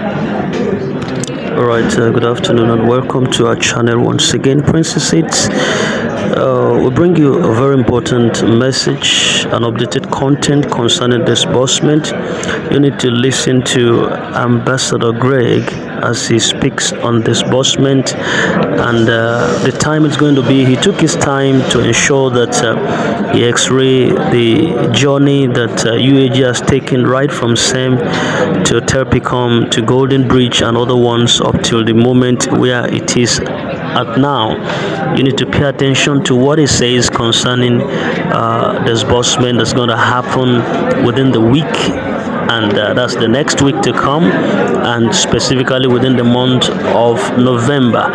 Alright, good afternoon and welcome to our channel once again, Princess It's. We bring you a very important message and updated content concerning disbursement. You need to listen to Ambassador Greg as he speaks on disbursement, and the time is going to be, he took his time to ensure that he x-ray the journey that Uaag has taken right from SEM to Terpicom to Golden Bridge and other ones up till the moment where it is at now. You need to pay attention to what it says concerning disbursement that's going to happen within the week, and that's the next week to come, and specifically within the month of November.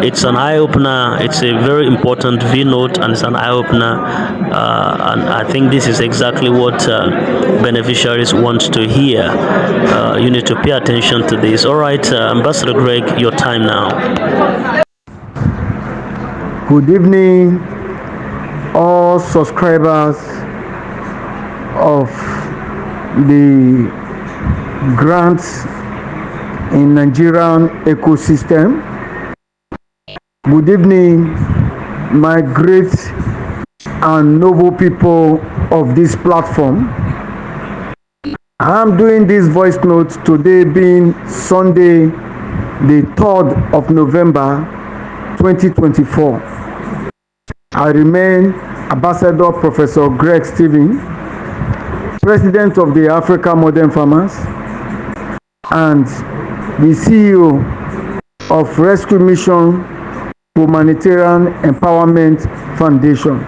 It's an eye-opener. It's a very important Vnote, and it's an eye-opener, and I think this is exactly what beneficiaries want to hear. You need to pay attention to this. All right, Ambassador Greg, your time now. Good evening, all subscribers of the grants in Nigerian ecosystem. Good evening, my great and noble people of this platform. I'm doing this voice note today being Sunday, the 3rd of November 2024. I remain Ambassador Professor Greg Stephen, President of the Africa Modern Farmers and the CEO of Rescue Mission Humanitarian Empowerment Foundation.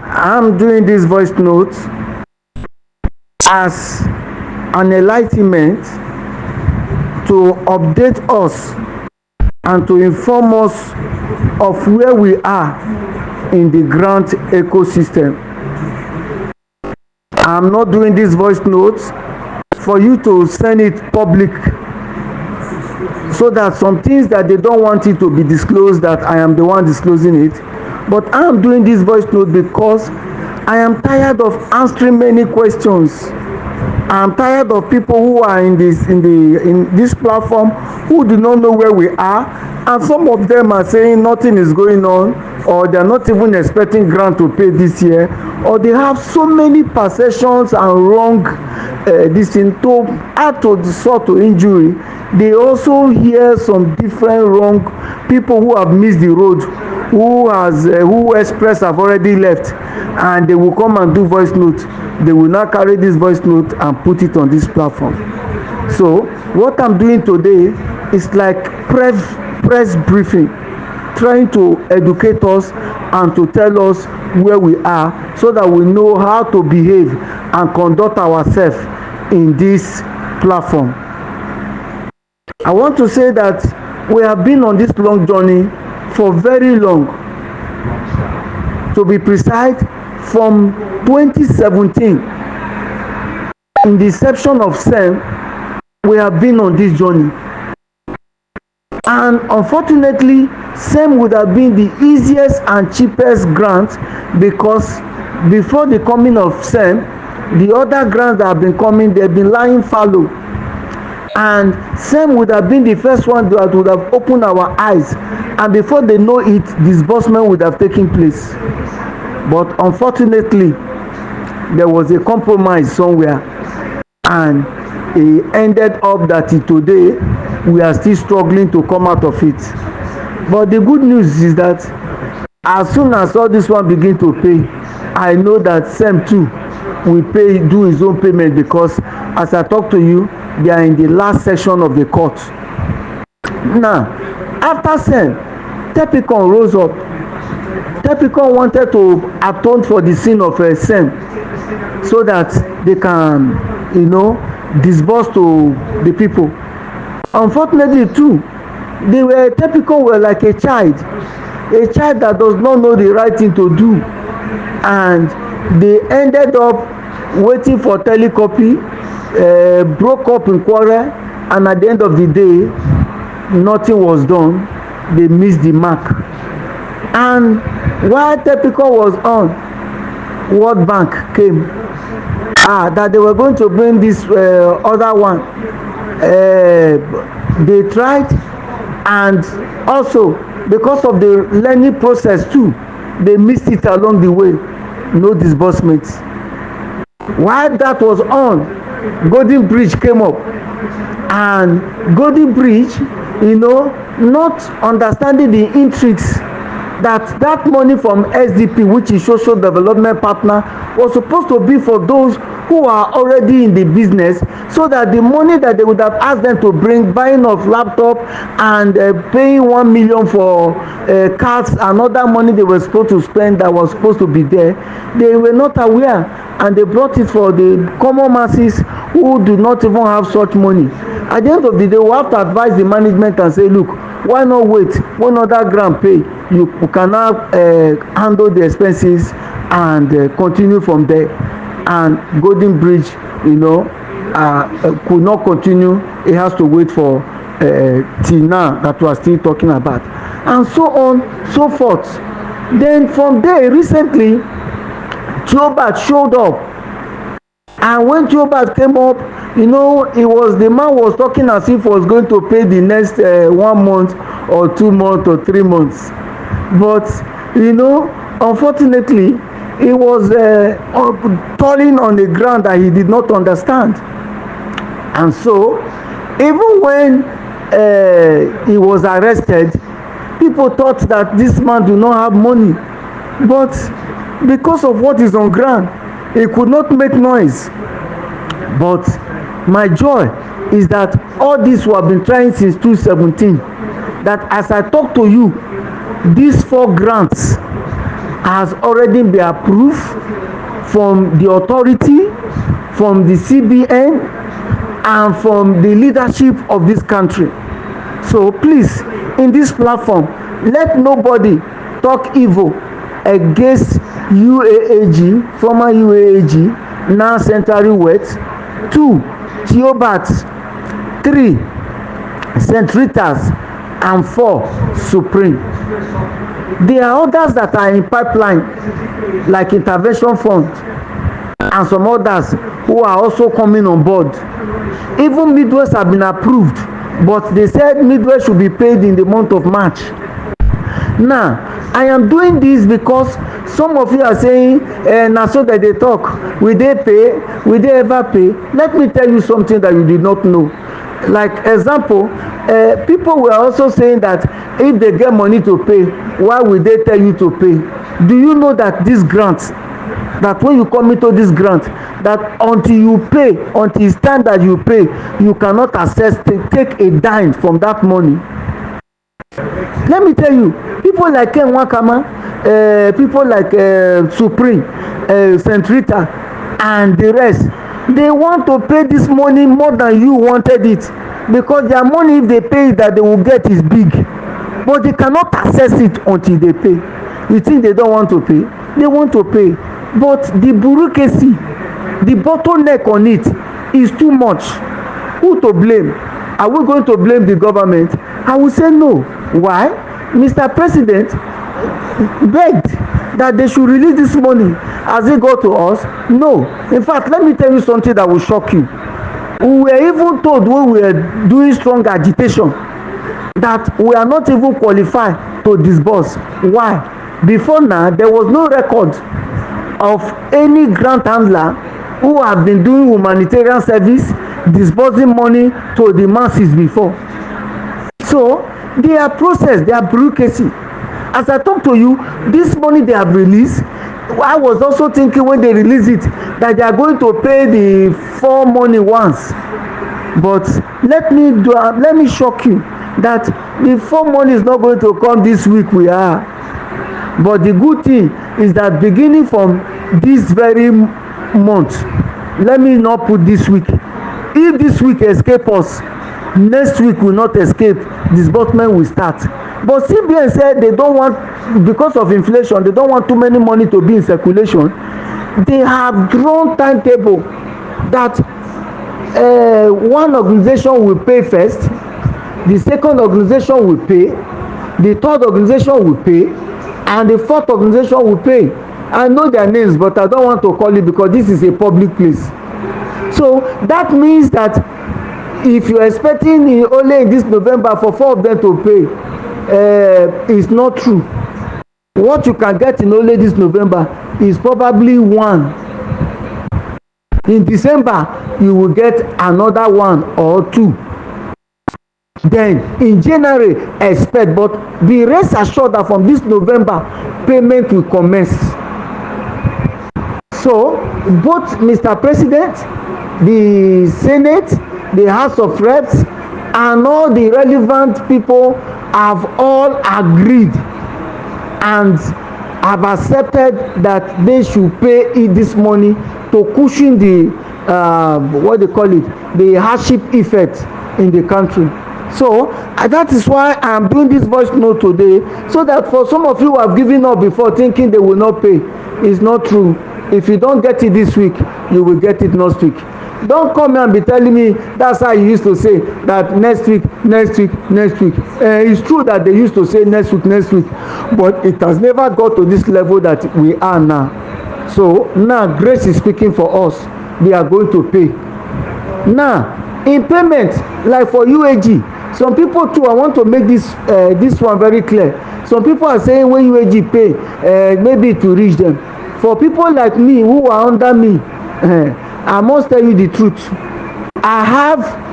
I'm doing this voice note as an enlightenment to update us and to inform us of where we are in the grant ecosystem. I'm not doing this voice notes for you to send it public so that some things that they don't want it to be disclosed, that I am the one disclosing it. But I'm doing this voice note because I am tired of answering many questions. I'm tired of people who are in this platform who do not know where we are, and some of them are saying nothing is going on, or they are not even expecting grant to pay this year, or they have so many perceptions and wrong this thing to add to the sort to injury. They also hear some different wrong people who have missed the road, who express have already left, and they will come and do voice note. They will now carry this voice note and put it on this platform. So what I'm doing today is like press briefing, trying to educate us and to tell us where we are so that we know how to behave and conduct ourselves in this platform. I want to say that we have been on this long journey for very long. To be precise, from 2017, in the inception of SEM, we have been on this journey. And unfortunately, SEM would have been the easiest and cheapest grant, because before the coming of SEM, the other grants that have been coming, they've been lying fallow. And SEM would have been the first one that would have opened our eyes, and before they know it, disbursement would have taken place. But unfortunately, there was a compromise somewhere, and it ended up that today we are still struggling to come out of it. But the good news is that as soon as all this one begin to pay, I know that SEM too will do his own payment, because as I talk to you, they are in the last session of the court. Now, after SEM, Terpicom rose up. Terpicom wanted to atone for the sin of SEM so that they can, disburse to the people. Unfortunately too, Terpicom were like a child that does not know the right thing to do, and they ended up waiting for telecopy, broke up in quarrel, and at the end of the day, nothing was done. They missed the mark. And while Terpicom was on, World Bank came that they were going to bring this other one. They tried, and also because of the learning process too, they missed it along the way. No disbursement. While that was on, Golden Bridge came up, and Golden Bridge, not understanding the intrigues that money from SDP, which is social development partner, was supposed to be for those who are already in the business, so that the money that they would have asked them to bring, buying of laptop and paying 1 million for cards and other money they were supposed to spend that was supposed to be there, they were not aware, and they brought it for the common masses who do not even have such money. At the end of the day, we have to advise the management and say, look, why not wait when other grant pay, you can now handle the expenses and continue from there. And Golden Bridge, could not continue. It has to wait for till now that we are still talking about, and so on, so forth. Then from there, recently, Theobarth showed up, and when Theobarth came up, the man was talking as if he was going to pay the next 1 month or 2 months or 3 months, but unfortunately, he was toiling on the ground that he did not understand. And so, even when he was arrested, people thought that this man do not have money, but because of what is on ground, he could not make noise. But my joy is that all this we have been trying since 2017, that as I talk to you, these 4 grants has already been approved from the authority, from the CBN, and from the leadership of this country. So please, in this platform, let nobody talk evil against UAAG, former UAAG, now Central West, 2, Theobarth, 3, St. Rita's, and 4, Supreme. There are others that are in pipeline, like Intervention Fund, and some others who are also coming on board. Even Midwest have been approved, but they said Midwest should be paid in the month of March. Now, I am doing this because some of you are saying, na so that they talk, will they pay, will they ever pay? Let me tell you something that you did not know. Like example, people were also saying that if they get money to pay, why will they tell you to pay? Do you know that this grant, that when you come into this grant, that until you pay, until it's time that you pay, you cannot take a dime from that money? Let me tell you, people like Ken Wakama, people like Supreme, St. Rita, and the rest, they want to pay this money more than you wanted it, because their money, if they pay, that they will get is big, but they cannot access it until they pay. You think they don't want to pay? They want to pay, but the bureaucracy, the bottleneck on it is too much. Who to blame? Are we going to blame the government? I will say no. Why? Mr. President begged that they should release this money as it go to us. No. In fact, let me tell you something that will shock you. We were even told when we were doing strong agitation that we are not even qualified to disburse. Why? Before now, there was no record of any grant handler who have been doing humanitarian service, disbursing money to the masses before. So, their process, their bureaucracy. As I talk to you, this money they have released, I was also thinking when they release it that they are going to pay the 4 money once. But let me shock you that the 4 money is not going to come this week. We are. But the good thing is that beginning from this very month, let me not put this week. If this week escape us, next week will not escape. Disbursement will start. But CBN said they don't want, because of inflation, they don't want too many money to be in circulation. They have drawn timetable that one organization will pay first, the second organization will pay, the third organization will pay, and the fourth organization will pay. I know their names, but I don't want to call it because this is a public place. So that means that if you're expecting only in this November for 4 of them to pay, it's not true. What you can get in only this November is probably 1. In December you will get another 1 or 2. Then in January expect, but be rest assured that from this November payment will commence. So both Mr. President, the Senate, the House of Reps, and all the relevant people have all agreed and have accepted that they should pay it this money to cushion the what they call it, the hardship effect in the country. So that is why I am doing this voice note today, so that for some of you who have given up before thinking they will not pay, it's not true. If you don't get it this week, you will get it next week. Don't come here and be telling me that's how you used to say that next week. It's true that they used to say next week, but it has never got to this level that we are now. So now grace is speaking for us. We are going to pay. Now in payment, like for UAG, some people too, I want to make this one very clear. Some people are saying when UAG pay, maybe to reach them. For people like me who are under me, I must tell you the truth. I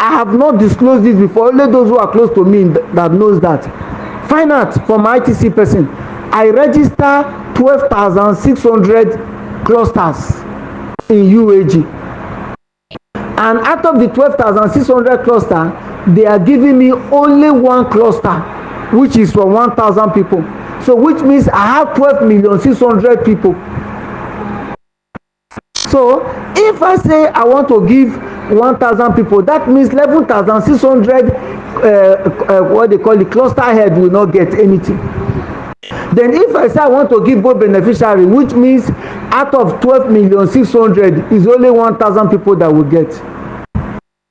have not disclosed this before. Only those who are close to me that knows that. Find out from my ITC person. I register 12,600 clusters in UAG. And out of the 12,600 cluster, they are giving me only 1 cluster, which is for 1,000 people. So which means I have 12,600,000 people. So if I say I want to give 1,000 people, that means 11,600 what they call the cluster head will not get anything. Then if I say I want to give both beneficiary, which means out of 12,600,000 is only 1,000 people that will get.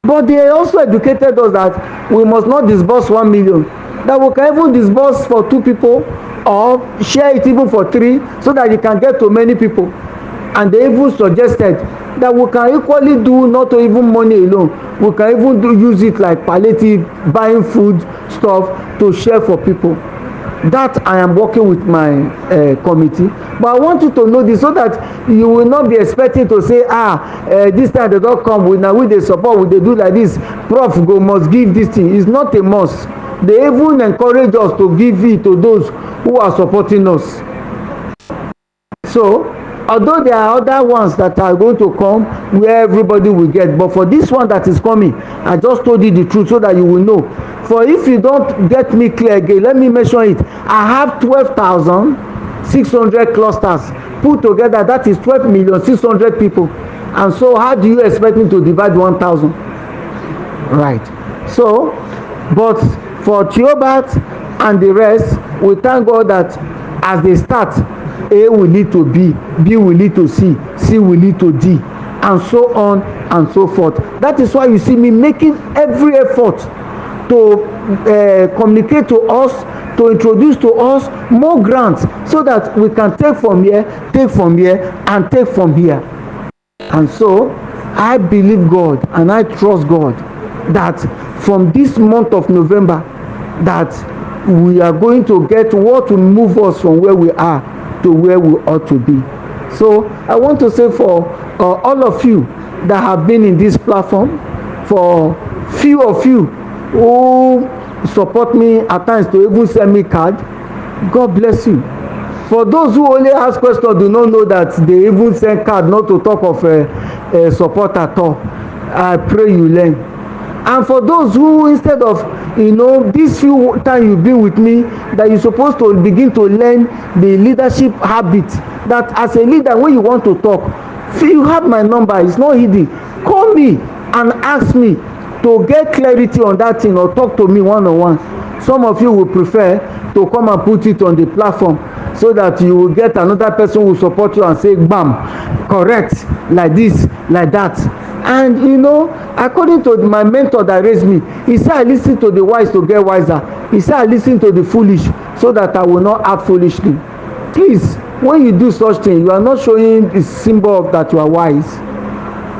But they also educated us that we must not disburse 1 million, that we can even disburse for 2 people or share it even for 3, so that you can get to many people. And they even suggested that we can equally do not even money alone, we can even use it like palliative, buying food stuff to share for people. That I am working with my committee. But I want you to know this, so that you will not be expecting to say this time they don't come with, now we dey support, we dey do like this, prof go must give this thing. It's not a must. They even encourage us to give it to those who are supporting us. So although there are other ones that are going to come where everybody will get, but for this one that is coming, I just told you the truth so that you will know. For if you don't get me clear again, let me mention it. I have 12,600 clusters put together. That is 12,600,000 people. And so how do you expect me to divide 1,000? Right. So, but for Theobarth and the rest, we thank God that as they start, A will lead to B, B will lead to C, C will lead to D, and so on and so forth. That is why you see me making every effort to communicate to us, to introduce to us more grants, so that we can take from here, and take from here. And so I believe God and I trust God that from this month of November, that we are going to get what will move us from where we are to where we ought to be. So I want to say for all of you that have been in this platform, for few of you who support me at times to even send me card, God bless you. For those who only ask questions, do not know that they even send card, not to talk of support at all. I pray you learn. And for those who, instead of this few time you've been with me, that you're supposed to begin to learn the leadership habit, that as a leader, when you want to talk, you have my number, it's not hidden. Call me and ask me to get clarity on that thing, or talk to me one-on-one. Some of you will prefer to come and put it on the platform, so that you will get another person who will support you and say, bam, correct, like this, like that. And according to my mentor that raised me, he said I listen to the wise to get wiser. He said I listen to the foolish so that I will not act foolishly. Please, when you do such thing, you are not showing the symbol of that you are wise.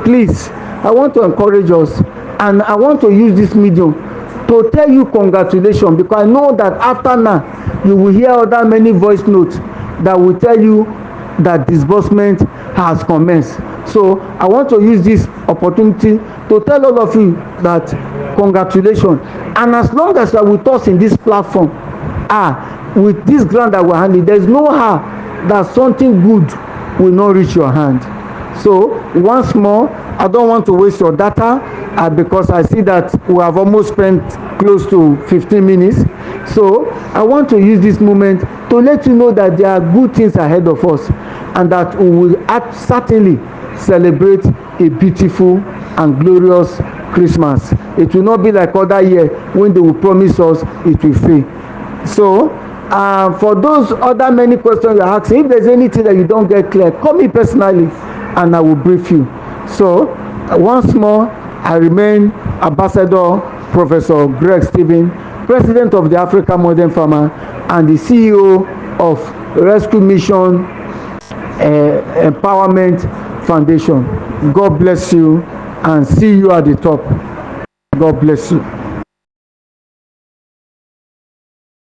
Please, I want to encourage us, and I want to use this medium to tell you congratulations, because I know that after now you will hear other many voice notes that will tell you that disbursement has commenced. So I want to use this opportunity to tell all of you that congratulations, and as long as you are with us in this platform, with this grant that we are handling, there is no how that something good will not reach your hand. So once more, I don't want to waste your data, because I see that we have almost spent close to 15 minutes. So I want to use this moment to let you know that there are good things ahead of us, and that we will certainly celebrate a beautiful and glorious Christmas. It will not be like other year when they will promise us it will fail. So for those other many questions you're asking, if there's anything that you don't get clear, call me personally and I will brief you. So once more, I remain Ambassador Professor Greg Stephen, President of the African Modern Farmer and the CEO of Rescue Mission Empowerment Foundation. God bless you, and see you at the top. God bless you.